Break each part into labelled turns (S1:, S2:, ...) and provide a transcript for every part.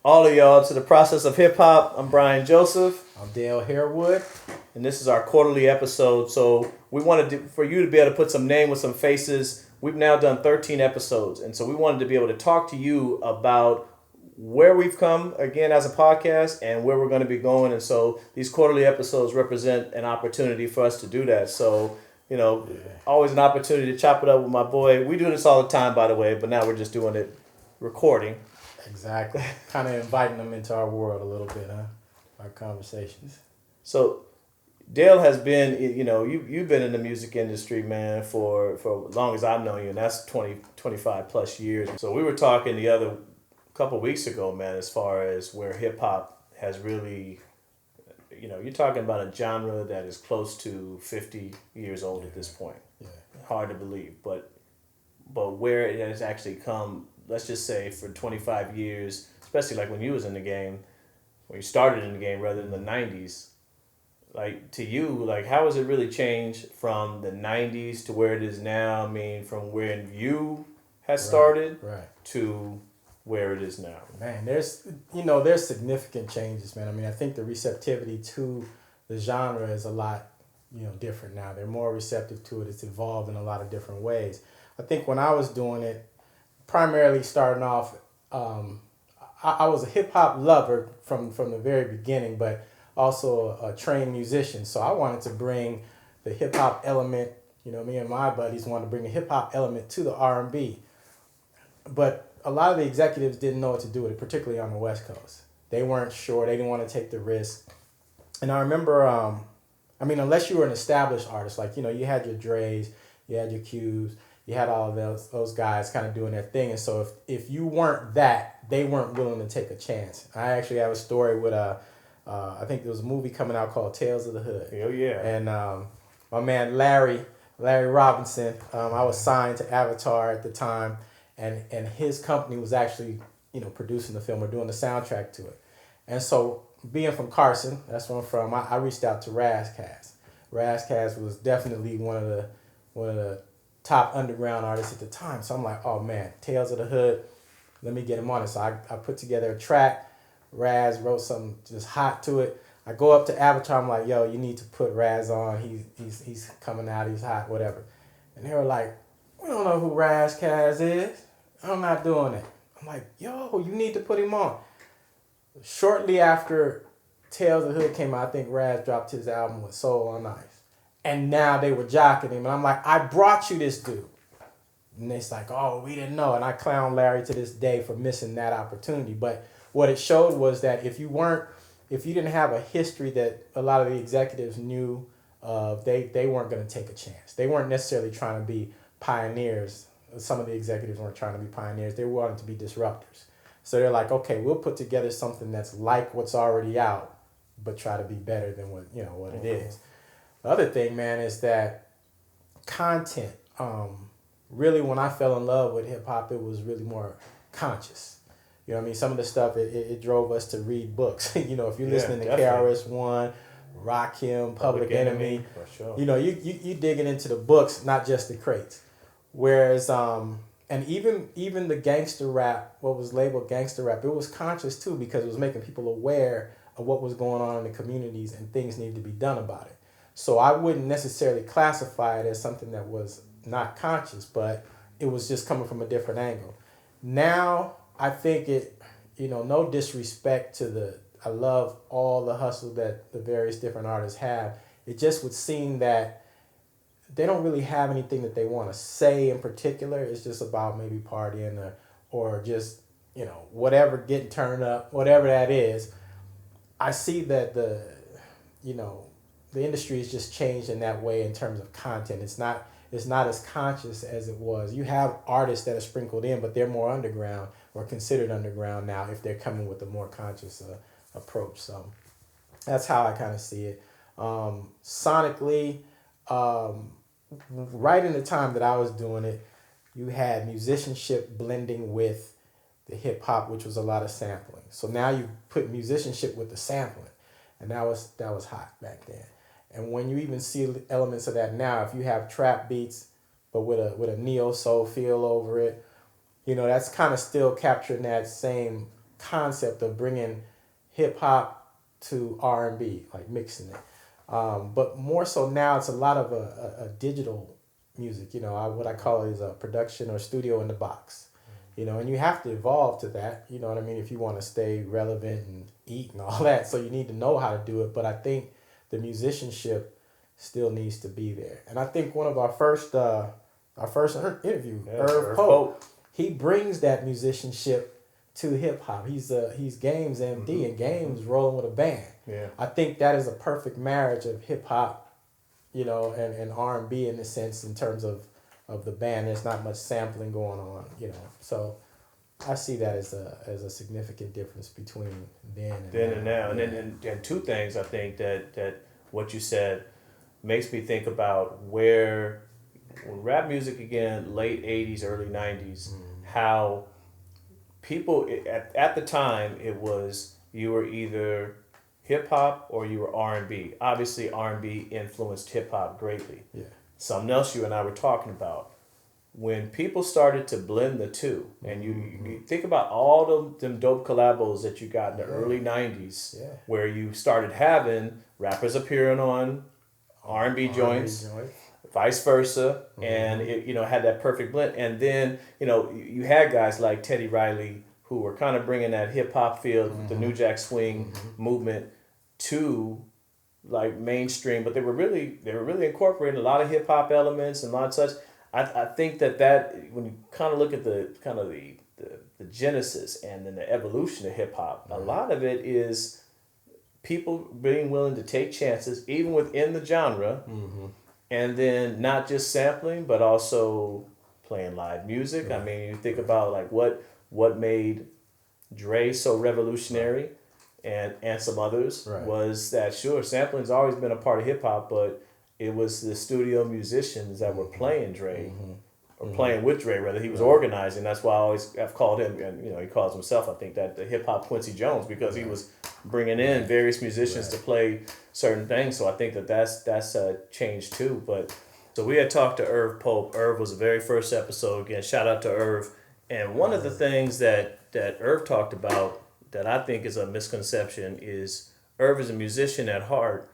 S1: all of y'all to the process of hip hop. I'm Brian Joseph,
S2: I'm Dale Harewood.
S1: and this is our quarterly episode. So we wanted for you to be able to put some name with some faces. We've now done 13 episodes, and so we wanted to be able to talk to you about where we've come again as a podcast and where we're going to be going. And so these quarterly episodes represent an opportunity for us to do that. So always an opportunity to chop it up with my boy. We do this all the time, by the way, but now we're just doing it recording.
S2: Exactly. Kind of inviting them into our world a little bit, huh? Our conversations.
S1: So Dale has been, you've been in the music industry, man, for as long as I've known you, and that's 25 plus years. So we were talking the other couple weeks ago, man, as far as where hip hop has really, you're talking about a genre that is close to 50 years old at this point.
S2: Yeah.
S1: Hard to believe, but where it has actually come, let's just say for 25 years, especially like when you was in the game, when you started in the game rather than the 90s, like to you, like how has it really changed from the 90s to where it is now? I mean, from where you had started to where it is now.
S2: Man, there's significant changes, man. I mean, I think the receptivity to the genre is a lot, different now. They're more receptive to it. It's evolved in a lot of different ways. I think when I was doing it, primarily starting off, I was a hip hop lover from the very beginning, but also a trained musician. So I wanted to bring the hip hop element. Me and my buddies wanted to bring a hip hop element to the R&B, but a lot of the executives didn't know what to do with it, particularly on the West Coast. They weren't sure. They didn't want to take the risk. And I remember, unless you were an established artist, like you had your Dre's, you had your Q's. You had all of those guys kind of doing their thing. And so if you weren't that, they weren't willing to take a chance. I actually have a story with, I think there was a movie coming out called Tales of the Hood.
S1: Oh, yeah.
S2: And my man Larry Robinson, I was signed to Avatar at the time. And his company was actually, producing the film or doing the soundtrack to it. And so being from Carson, that's where I'm from, I reached out to Razzcast. Razzcast was definitely one of the top underground artists at the time. So I'm like, oh man, Tales of the Hood, let me get him on it. So I put together a track. Raz wrote something just hot to it. I go up to Avatar, I'm like, yo, you need to put Raz on. He's coming out, he's hot, whatever. And they were like, we don't know who Razzcast is. I'm not doing it. I'm like, yo, you need to put him on. Shortly after Tales of the Hood came out, I think Raz dropped his album with Soul on Ice. And now they were jocking him. And I'm like, I brought you this dude. And it's like, oh, we didn't know. And I clown Larry to this day for missing that opportunity. But what it showed was that if you didn't have a history that a lot of the executives knew of, they weren't going to take a chance. They weren't necessarily trying to be pioneers. Some of the executives weren't trying to be pioneers. They wanted to be disruptors. So they're like, okay, we'll put together something that's like what's already out, but try to be better than what it is. The other thing, man, is that content. Really, when I fell in love with hip hop, it was really more conscious. You know what I mean? Some of the stuff, it drove us to read books. If you're listening to KRS-One, Rakim, Public Enemy,
S1: for sure.
S2: You digging into the books, not just the crates. Whereas, and even the gangster rap, what was labeled gangster rap, it was conscious too, because it was making people aware of what was going on in the communities and things needed to be done about it. So I wouldn't necessarily classify it as something that was not conscious, but it was just coming from a different angle. Now, I think no disrespect to I love all the hustle that the various different artists have. It just would seem that they don't really have anything that they want to say in particular. It's just about maybe partying or just, whatever, getting turned up, whatever that is. I see that the industry has just changed in that way in terms of content. It's not as conscious as it was. You have artists that are sprinkled in, but they're more underground or considered underground now if they're coming with a more conscious approach. So that's how I kind of see it. Sonically, right in the time that I was doing it, you had musicianship blending with the hip hop, which was a lot of sampling. So now you put musicianship with the sampling, and that was hot back then. And when you even see elements of that now, if you have trap beats, but with a neo soul feel over it, that's kind of still capturing that same concept of bringing hip hop to R&B, like mixing it. But more so now, it's a lot of a digital music. What I call is a production or studio in the box. And you have to evolve to that. You know what I mean? If you want to stay relevant and eat and all that, so you need to know how to do it. But I think the musicianship still needs to be there. And I think one of our first interview, Irv Pope, he brings that musicianship to hip hop. He's Game's MD, and Game's rolling with a band.
S1: Yeah.
S2: I think that is a perfect marriage of hip hop, and R&B in a sense, in terms of the band. There's not much sampling going on, So I see that as a significant difference between then and now.
S1: And then two things I think that what you said makes me think about when rap music again, late 80s, early 90s, how people at the time, it was you were either hip hop or you were R&B. Obviously R&B influenced hip hop greatly.
S2: Yeah.
S1: Something else you and I were talking about, when people started to blend the two, and you think about all them dope collabos that you got in the early 90s, where you started having rappers appearing on R&B joints, vice versa, and it had that perfect blend. And then you had guys like Teddy Riley who were kind of bringing that hip hop feel, the New Jack Swing movement to like mainstream, but they were really incorporating a lot of hip hop elements and a lot of such. I think that when you kind of look at the genesis and then the evolution of hip hop, a lot of it is people being willing to take chances even within the genre, and then not just sampling but also playing live music. I mean, you think about like what made Dre so revolutionary, and some others, was that sampling's always been a part of hip hop, but it was the studio musicians that were playing Dre, or playing with Dre, rather. He was organizing. That's why I always have called him, and he calls himself, I think, that the hip hop Quincy Jones, because he was bringing in various musicians to play certain things. So I think that's a change too. But so we had talked to Irv Pope. Irv was the very first episode. Again, shout out to Irv. And one of the things that Irv talked about that I think is a misconception is Irv is a musician at heart,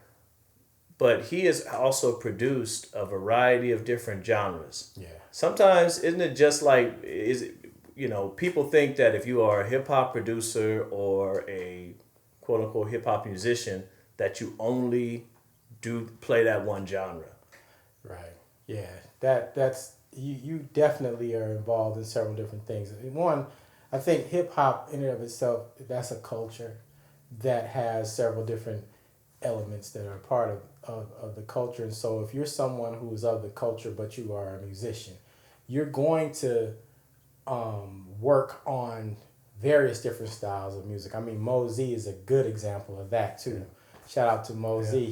S1: but he has also produced a variety of different genres. Yeah. Sometimes, isn't it just like, people think that if you are a hip hop producer or a quote unquote hip hop musician, that you only play that one genre.
S2: Right. Yeah. That's you definitely are involved in several different things. One, I think hip hop in and of itself, that's a culture that has several different elements that are part of the culture. And so if you're someone who is of the culture but you are a musician, you're going to work on various different styles of music. I mean, Mo Z is a good example of that too. Shout out to Mo Z.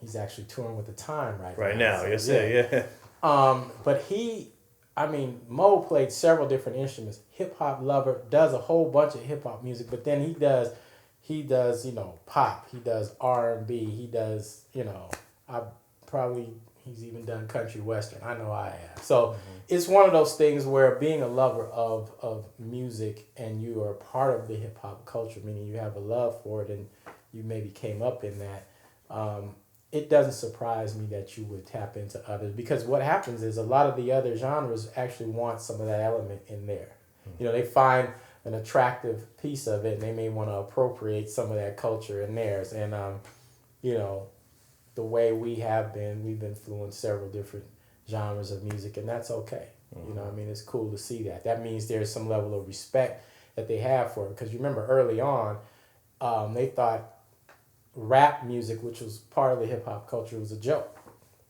S2: He's actually touring with The Time right now. But Mo played several different instruments. Hip hop lover, does a whole bunch of hip hop music, but then he does pop, he does R&B, he does, he's even done country western. I know I have. So it's one of those things where being a lover of music and you are part of the hip hop culture, meaning you have a love for it and you maybe came up in that, it doesn't surprise me that you would tap into others, because what happens is a lot of the other genres actually want some of that element in there. They find an attractive piece of it and they may want to appropriate some of that culture in theirs. And, the way we've influenced several different genres of music, and that's okay. It's cool to see that. That means there's some level of respect that they have for it. Because you remember early on, they thought rap music, which was part of the hip hop culture, was a joke,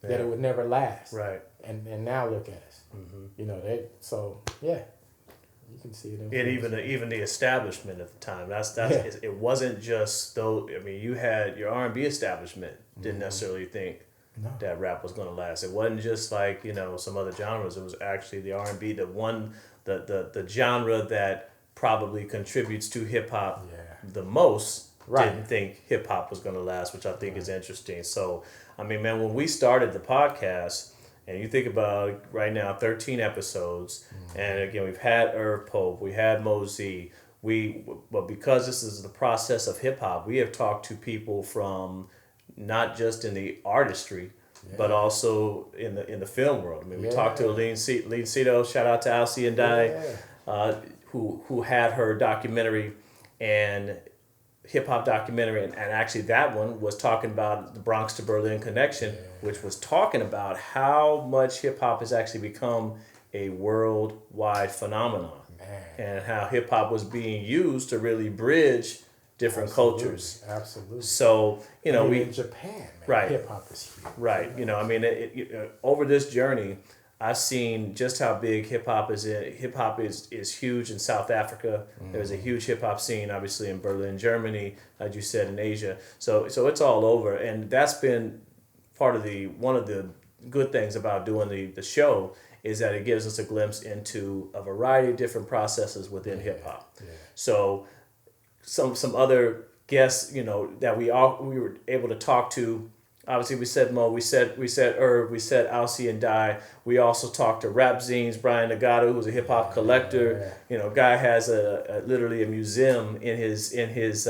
S2: that it would never last. Right. And now look at us. You can see it.
S1: And even the establishment at the time. It wasn't just though. I mean, you had your R&B establishment didn't necessarily think that rap was going to last. It wasn't just like some other genres. It was actually the R&B, the genre that probably contributes to hip hop the most. Didn't think hip hop was going to last, which I think is interesting. So, I mean, man, when we started the podcast, and you think about right now, 13 episodes, and again, we've had Irv Pope, we had Mo Z, but because this is the process of hip hop, we have talked to people from not just in the artistry, but also in the film world. I mean, we talked to Aline Cito, shout out to Alcie and Di, who had her documentary and hip hop documentary, and actually that one was talking about the Bronx to Berlin connection, which was talking about how much hip hop has actually become a worldwide phenomenon, and how hip hop was being used to really bridge different cultures.
S2: Absolutely.
S1: So
S2: in Japan, man, hip hop is huge.
S1: Right. I mean, over this journey, I've seen just how big hip hop is. Hip hop is huge in South Africa. There's a huge hip hop scene, obviously, in Berlin, Germany, as you said, in Asia. So it's all over, and that's been part of one of the good things about doing the show is that it gives us a glimpse into a variety of different processes within hip hop. Yeah. So some other guests, that we were able to talk to. Obviously, we said Mo, we said Irv, we said Alcie and Di. We also talked to Rap Zines, Brian Nagata, who's a hip hop collector. Guy has literally a museum in his in his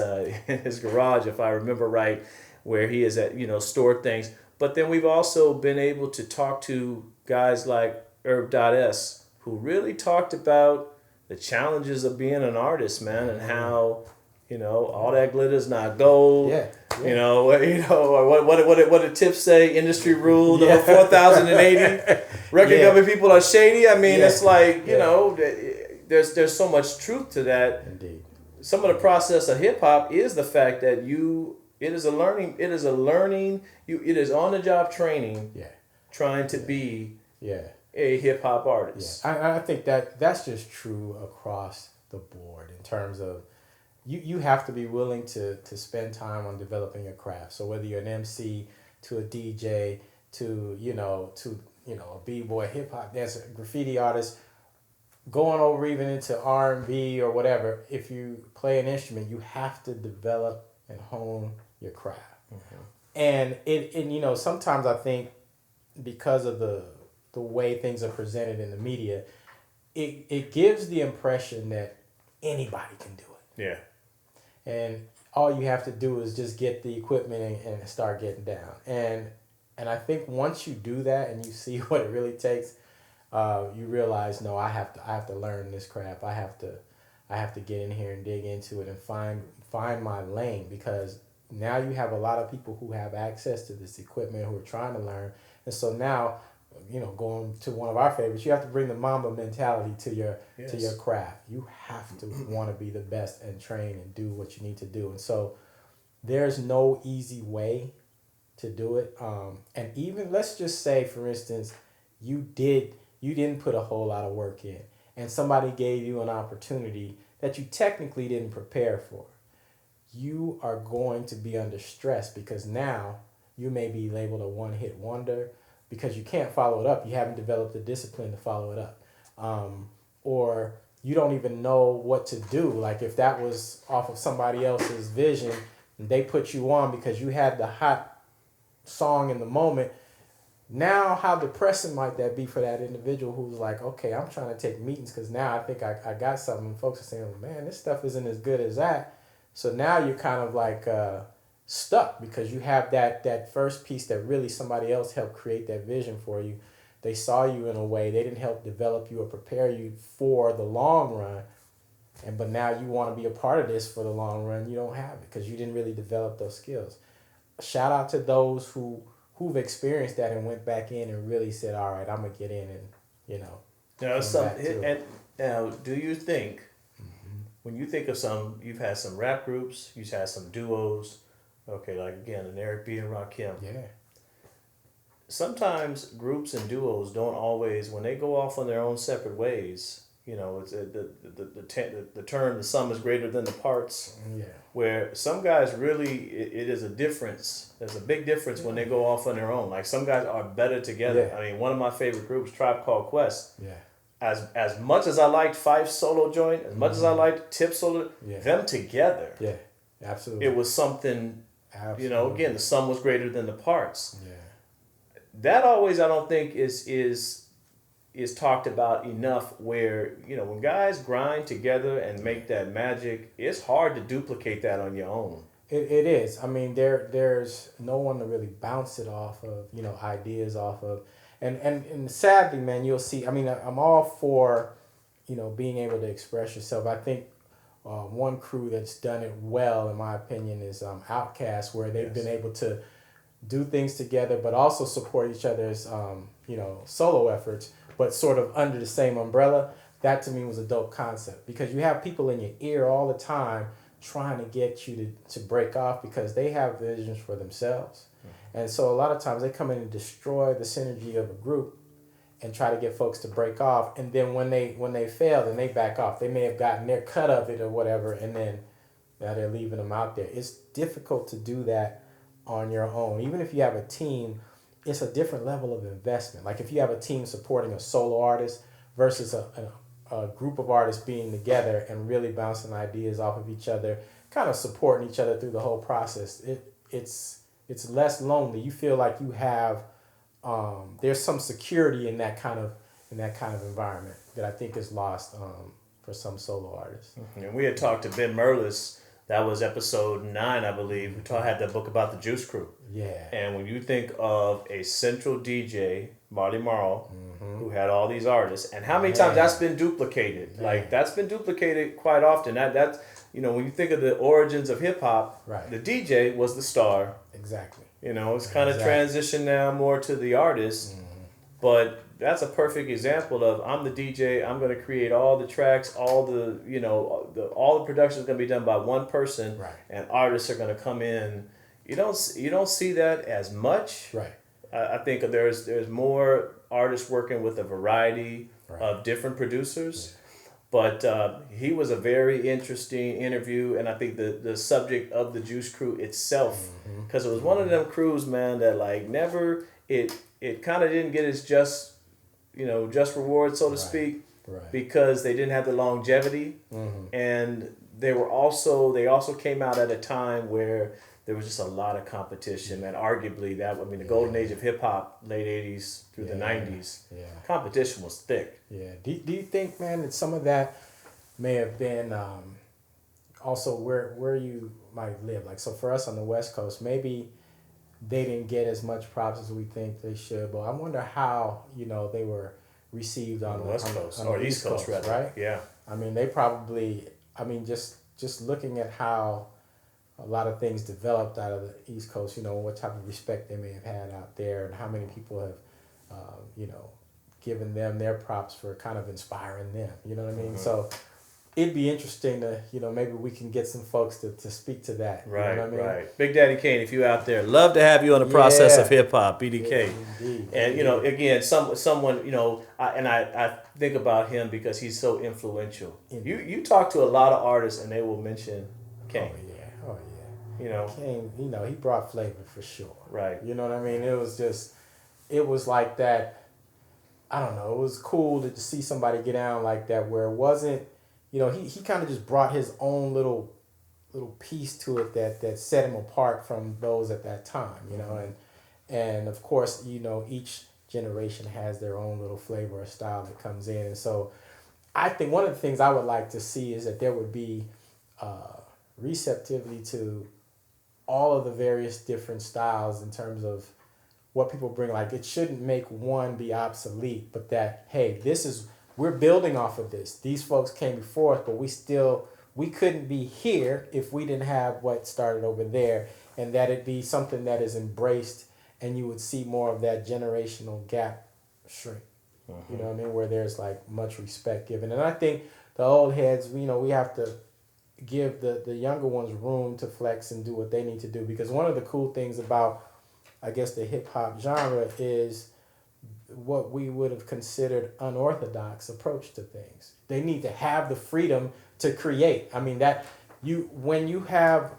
S1: garage, if I remember right, where he is at stored things. But then we've also been able to talk to guys like Irv.S, who really talked about the challenges of being an artist, man, and how all that glitters not gold. What did Tip say? Industry rule number 4080. Record company people are shady. I mean, it's like there's so much truth to that.
S2: Indeed.
S1: Some of the process of hip hop is the fact that it is on the job training. Yeah. Trying to be a hip hop artist.
S2: I think that's just true across the board in terms of. You have to be willing to spend time on developing your craft. So whether you're an MC to a DJ to a b-boy, hip hop dancer, graffiti artist, going over even into R&B or whatever, if you play an instrument, you have to develop and hone your craft. Mm-hmm. And it sometimes I think because of the way things are presented in the media, it gives the impression that anybody can do it.
S1: Yeah.
S2: And all you have to do is just get the equipment and start getting down. And I think once you do that and you see what it really takes, you realize, no, I have to learn this craft. I have to get in here and dig into it and find my lane, because now you have a lot of people who have access to this equipment who are trying to learn. And so now, going to one of our favorites, you have to bring the Mamba mentality to your craft. You have to want to be the best and train and do what you need to do. And so there's no easy way to do it. And even let's just say, for instance, you didn't put a whole lot of work in, and somebody gave you an opportunity that you technically didn't prepare for. You are going to be under stress, because now you may be labeled a one-hit wonder, because you can't follow it up. You haven't developed the discipline to follow it up. Or you don't even know what to do. Like if that was off of somebody else's vision and they put you on because you had the hot song in the moment, now how depressing might that be for that individual who's like, okay, I'm trying to take meetings because now I think I got something. And folks are saying, oh, man, this stuff isn't as good as that. So now you're kind of like... stuck, because you have that first piece that really somebody else helped create that vision for you. They saw you in a way. They didn't help develop you or prepare you for the long run. But now you want to be a part of this for the long run. You don't have it because you didn't really develop those skills. Shout out to those who've experienced that and went back in and really said, all right, I'm going to get in and,
S1: Now, do you think, when you think of you've had some rap groups, you've had some duos, okay, like again, an Eric B. and Rakim. Yeah. Sometimes groups and duos don't always, when they go off on their own separate ways, it's the term, the sum is greater than the parts. Yeah. Where some guys really, it is a difference. There's a big difference when they go off on their own. Like some guys are better together. Yeah. I mean, one of my favorite groups, Tribe Called Quest. Yeah. As much as I liked Fife's solo joint, as much as I liked Tip's solo, them together. Yeah, absolutely. It was something. Absolutely. Again, the sum was greater than the parts. Yeah. That always, I don't think, is is talked about enough where, when guys grind together and make that magic, it's hard to duplicate that on your own.
S2: It is. I mean, there's no one to really bounce it off of, ideas off of. And sadly, man, you'll see, I mean, I'm all for, being able to express yourself. I think one crew that's done it well, in my opinion, is Outkast, where they've been able to do things together, but also support each other's, solo efforts, but sort of under the same umbrella. That to me was a dope concept, because you have people in your ear all the time trying to get you to break off because they have visions for themselves. And so a lot of times they come in and destroy the synergy of a group and try to get folks to break off. And then when they fail, then they back off. They may have gotten their cut of it or whatever, and then now they're leaving them out there. It's difficult to do that on your own. Even if you have a team, it's a different level of investment. Like if you have a team supporting a solo artist versus a group of artists being together and really bouncing ideas off of each other, kind of supporting each other through the whole process. It's less lonely. You feel like you have there's some security in that kind of environment that I think is lost for some solo artists.
S1: And we had talked to Ben Merlis. That was episode 9, I believe. We had that book about the Juice Crew.
S2: Yeah.
S1: And when you think of a central DJ, Marley Marl, who had all these artists, and how many times that's been duplicated. Like, that's been duplicated quite often. That's when you think of the origins of hip hop, the DJ was the star.
S2: Exactly.
S1: It's kind of transitioned now more to the artist. But that's a perfect example of, I'm the DJ, I'm going to create all the tracks, all the production is going to be done by one person, and artists are going to come in. You don't see that as much.
S2: Right.
S1: I think there's more artists working with a variety of different producers. But he was a very interesting interview, and I think the subject of the Juice Crew itself, because it was one of them crews, man, that like never, it kind of didn't get its just reward, so to speak, because they didn't have the longevity, and they also came out at a time where there was just a lot of competition, and arguably the golden age of hip hop, late 80s through the 90s, competition was thick.
S2: Yeah. Do you think, man, that some of that may have been also where you might live? Like, so for us on the West Coast, maybe they didn't get as much props as we think they should, but I wonder how, they were received on the
S1: West Coast or East Coast, rather.
S2: Right?
S1: Yeah.
S2: I mean, they probably, just looking at how a lot of things developed out of the East Coast, what type of respect they may have had out there, and how many people have, given them their props for kind of inspiring them. You know what I mean? So it'd be interesting to, maybe we can get some folks to speak to that.
S1: Right,
S2: you know what I mean?
S1: right. Big Daddy Kane, if you out there, love to have you on the process of hip hop, BDK.
S2: Yeah, indeed.
S1: And again, someone, I think about him because he's so influential. You talk to a lot of artists and they will mention Kane.
S2: Oh yeah. Kane, he brought flavor for sure.
S1: Right.
S2: You know what I mean? It was like that. I don't know. It was cool to see somebody get down like that, where it wasn't, he kind of just brought his own little piece to it that set him apart from those at that time, and of course, each generation has their own little flavor or style that comes in. And so I think one of the things I would like to see is that there would be receptivity to all of the various different styles in terms of what people bring. Like, it shouldn't make one be obsolete, but that, hey, we're building off of this. These folks came before us, but we couldn't be here if we didn't have what started over there, and that it be something that is embraced, and you would see more of that generational gap shrink. You know what I mean? Where there's like much respect given. And I think the old heads, we have to give the younger ones room to flex and do what they need to do, because one of the cool things about, I guess, the hip hop genre is what we would have considered unorthodox approach to things. They need to have the freedom to create. I mean, when you have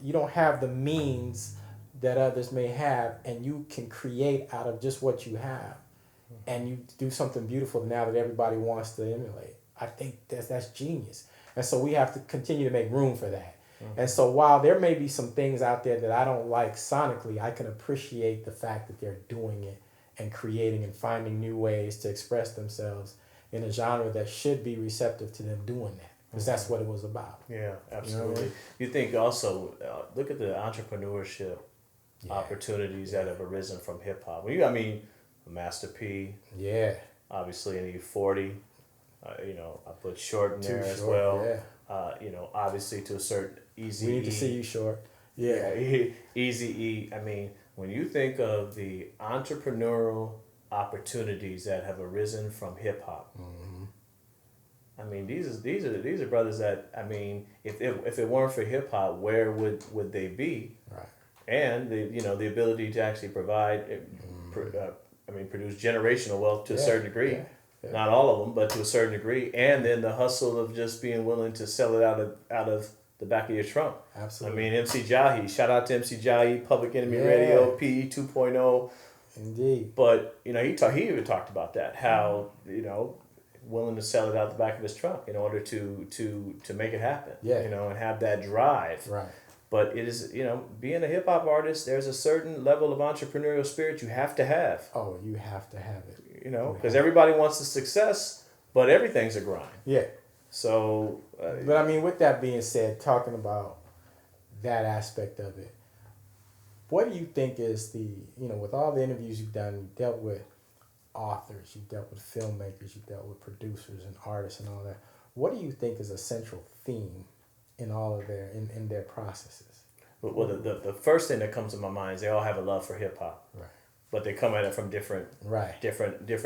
S2: you don't have the means that others may have, and you can create out of just what you have, and you do something beautiful now that everybody wants to emulate. I think that's genius. And so we have to continue to make room for that. And so while there may be some things out there that I don't like sonically, I can appreciate the fact that they're doing it and creating and finding new ways to express themselves in a genre that should be receptive to them doing that, because that's what it was about.
S1: Yeah, absolutely.
S2: what I mean?
S1: You think also, look at the entrepreneurship
S2: Yeah.
S1: opportunities that have arisen from hip hop. I mean, Master P,
S2: Yeah.
S1: obviously in E40. I put Short in
S2: Too
S1: there as
S2: Short,
S1: well.
S2: yeah.
S1: Obviously to a certain Easy
S2: We need
S1: E.
S2: to see you Short.
S1: Yeah,
S2: Yeah.
S1: Easy E. I mean, when you think of the entrepreneurial opportunities that have arisen from hip hop, I mean, these are brothers that, I mean, if it weren't for hip hop, where would they be?
S2: Right.
S1: And the ability to actually provide, produce generational wealth to a certain degree.
S2: Yeah. Yeah.
S1: Not all of them, but to a certain degree, and then the hustle of just being willing to sell it out of the back of your trunk.
S2: Absolutely.
S1: I mean, MC Jahi, shout out to MC Jahi, Public Enemy
S2: Yeah.
S1: Radio, PE 2.0.
S2: Indeed.
S1: But he even talked about that, how willing to sell it out the back of his trunk in order to make it happen.
S2: Yeah.
S1: And have that drive.
S2: Right.
S1: But it is, being a hip hop artist, there's a certain level of entrepreneurial spirit you have to have.
S2: Oh, you have to have it.
S1: Because everybody wants the success, but everything's a grind.
S2: Yeah.
S1: So.
S2: But I mean, with that being said, talking about that aspect of it, what do you think is with all the interviews you've done, you've dealt with authors, you've dealt with filmmakers, you've dealt with producers and artists and all that. What do you think is a central theme in all of in their processes?
S1: Well, the first thing that comes to my mind is they all have a love for hip hop.
S2: Right.
S1: But they come at it from different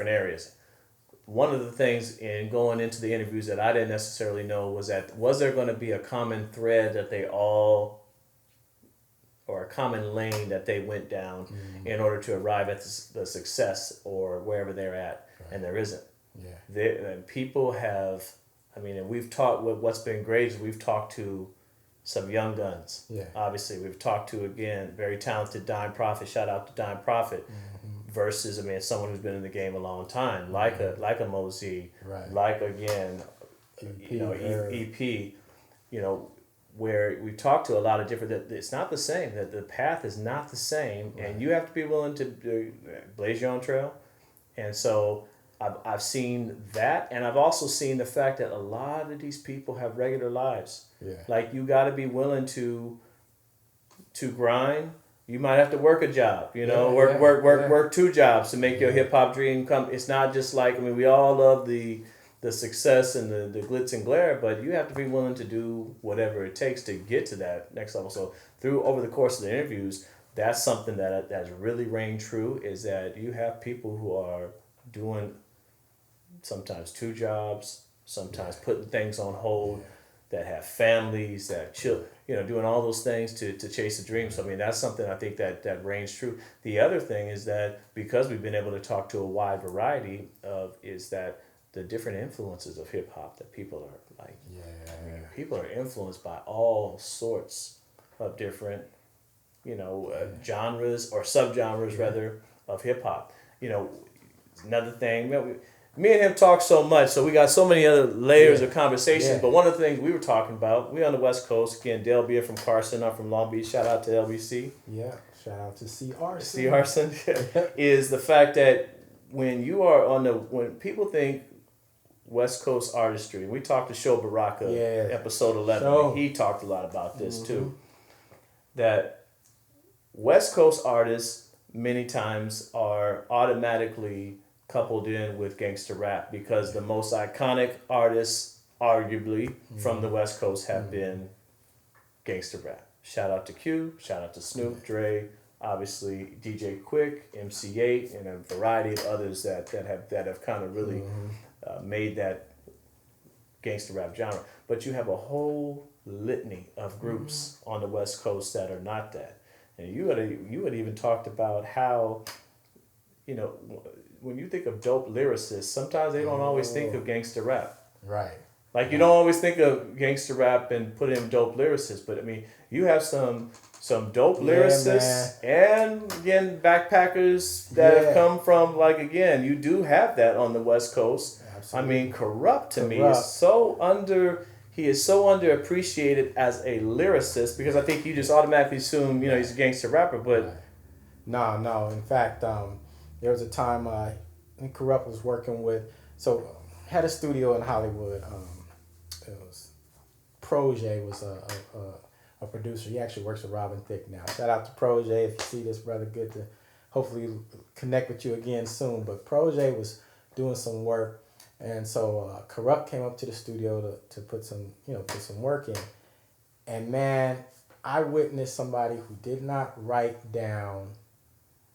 S1: areas. One of the things in going into the interviews that I didn't necessarily know was there going to be a common thread that they all, or a common lane that they went down in order to arrive at the success or wherever they're at, and there isn't.
S2: Yeah.
S1: And people have, and we've talked, what's been great is we've talked to some young guns.
S2: Yeah.
S1: Obviously, we've talked to, again, very talented Dime Prophet. Shout out to Dime Prophet. Versus, someone who's been in the game a long time, like a Mosey,
S2: Right.
S1: like again, EP, where we talked to a lot of different. It's not the same. That the path is not the same,
S2: Right.
S1: and you have to be willing to blaze your own trail. And so I've seen that, and I've also seen the fact that a lot of these people have regular lives.
S2: Yeah.
S1: Like, you got to be willing to grind. You might have to work a job, work 2 jobs to make your hip hop dream come. It's not just like, we all love the success and the glitz and glare, but you have to be willing to do whatever it takes to get to that next level. So over the course of the interviews, that's something that's really reigned true, is that you have people who are doing sometimes 2 jobs, sometimes putting things on hold, that have families, that doing all those things to chase a dream. So that's something I think that reigns true. The other thing is that because we've been able to talk to a wide variety is that the different influences of hip hop that people are like.
S2: Yeah.
S1: People are influenced by all sorts of different, genres or subgenres rather of hip hop. Another thing. Me and him talk so much, so we got so many other layers of conversations.
S2: Yeah.
S1: But one of the things we were talking about, we on the West Coast, again, Dale Beer from Carson, I'm from Long Beach, shout out to LBC.
S2: Yeah, shout out to C. Arson.
S1: C. Arson is the fact that when people think West Coast artistry, we talked to Show Baraka, episode 11,
S2: Show.
S1: He talked a lot about this too, that West Coast artists many times are automatically coupled in with gangster rap because the most iconic artists, arguably, from the West Coast have been gangster rap. Shout out to Q, shout out to Snoop, Dre, obviously DJ Quick, MC8, and a variety of others that have kind of really made that gangster rap genre. But you have a whole litany of groups on the West Coast that are not that. And you had even talked about how, when you think of dope lyricists, sometimes they don't always think of gangster rap.
S2: Right.
S1: Like, you don't always think of gangster rap and put in dope lyricists, but you have some dope lyricists and again backpackers that have come from, like, again, you do have that on the West Coast.
S2: Absolutely.
S1: Corrupt to me is so underappreciated as a lyricist because I think you just automatically assume he's a gangster rapper, but
S2: No. In fact, There was a time Corrupt was working with, so had a studio in Hollywood. It was Proje was a producer. He actually works with Robin Thicke now. Shout out to Proje. If you see this, brother, good to hopefully connect with you again soon. But Proje was doing some work, and so Corrupt came up to the studio to put some work in. And man, I witnessed somebody who did not write down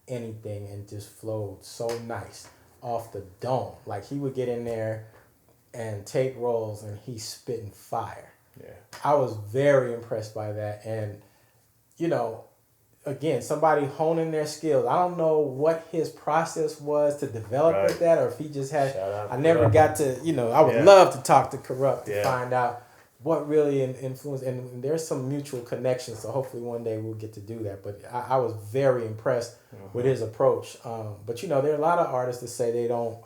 S2: anything and just flowed so nice off the dome. Like he would get in there and take rolls and he's spitting fire.
S1: Yeah.
S2: I was very impressed by that. And, again, somebody honing their skills. I don't know what his process was to develop with that, or if he just had, I never got to, I would love to talk to Corrupt to find out what really influenced, and there's some mutual connections, so hopefully one day we'll get to do that. But I was very impressed with his approach. But there are a lot of artists that say they don't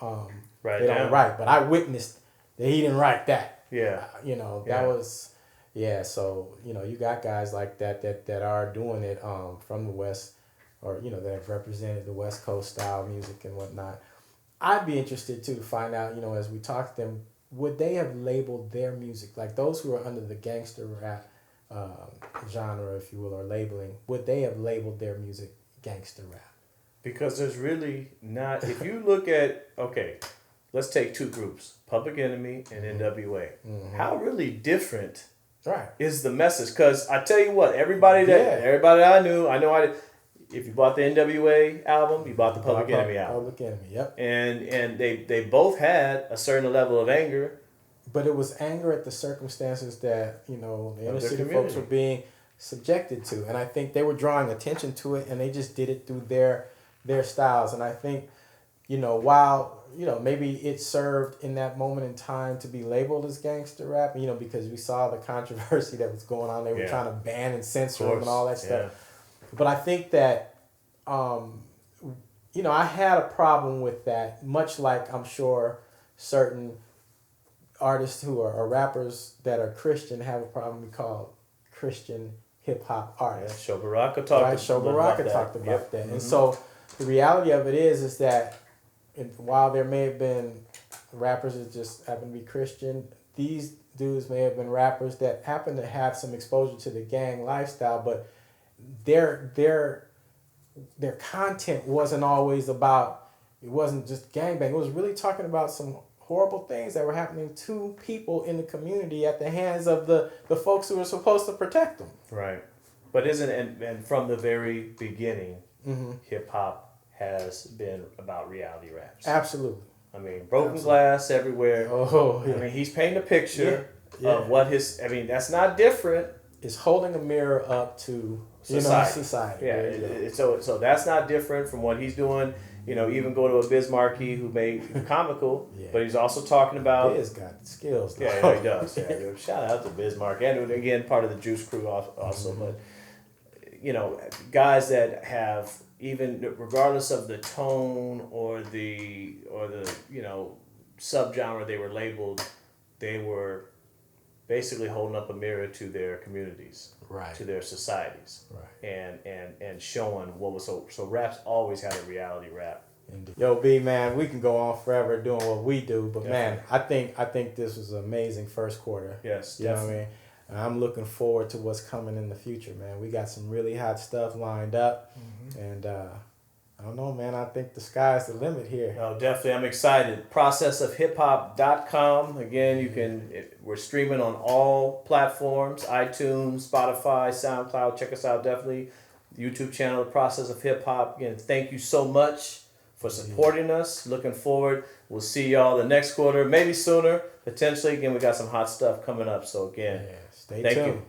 S2: write, but I witnessed that he didn't write that.
S1: Yeah.
S2: That was, so, you got guys like that are doing it from the West, or, that have represented the West Coast style music and whatnot. I'd be interested too to find out, as we talk to them, would they have labeled their music, like those who are under the gangster rap genre, if you will, or labeling, would they have labeled their music gangster rap?
S1: Because there's really not, if you look at, let's take two groups, Public Enemy and NWA. Mm-hmm. How really different is the message? Because I tell you what, everybody that I know if you bought the NWA album, you bought the Public Enemy album.
S2: Public Enemy, yep.
S1: And they both had a certain level of anger.
S2: But it was anger at the circumstances that, the inner city folks were being subjected to. And I think they were drawing attention to it, and they just did it through their styles. And I think, while, maybe it served in that moment in time to be labeled as gangster rap, because we saw the controversy that was going on. They were trying to ban and censor them and all that stuff. But I think that, I had a problem with that, much like I'm sure certain artists who are rappers that are Christian have a problem we call Christian hip-hop artists.
S1: Sho Baraka talked about that.
S2: Mm-hmm. And so the reality of it is that while there may have been rappers that just happen to be Christian, these dudes may have been rappers that happen to have some exposure to the gang lifestyle, but their content wasn't always about, it wasn't just gangbang. It was really talking about some horrible things that were happening to people in the community at the hands of the folks who were supposed to protect them.
S1: Right. But and from the very beginning, hip hop has been about reality raps.
S2: Absolutely.
S1: I mean, broken glass everywhere.
S2: Oh, yeah.
S1: I mean, he's painting a picture of what that's not different.
S2: It's holding a mirror up to society.
S1: Yeah. So that's not different from what he's doing. Even go to a Biz Markie who made comical, but he's also talking about.
S2: Biz got skills.
S1: Yeah, he does. Yeah. Shout out to Biz Markie, and again, part of the Juice Crew also. Mm-hmm. But guys that have, even regardless of the tone or the subgenre they were labeled, they were basically holding up a mirror to their communities, to their societies, and showing what was so rap's always had a reality rap.
S2: Indeed. Yo, B, man, we can go on forever doing what we do, but man, I think this was an amazing first quarter.
S1: Yes,
S2: you know what I mean? And I'm looking forward to what's coming in the future, man. We got some really hot stuff lined up, and I don't know, man. I think the sky's the limit here.
S1: Oh, definitely. I'm excited. Processofhiphop.com. Again, we're streaming on all platforms, iTunes, Spotify, SoundCloud. Check us out, definitely. YouTube channel, The Process of Hip Hop. Again, thank you so much for supporting us. Looking forward. We'll see y'all the next quarter, maybe sooner, potentially. Again, we got some hot stuff coming up. So again,
S2: stay tuned.
S1: Thank you.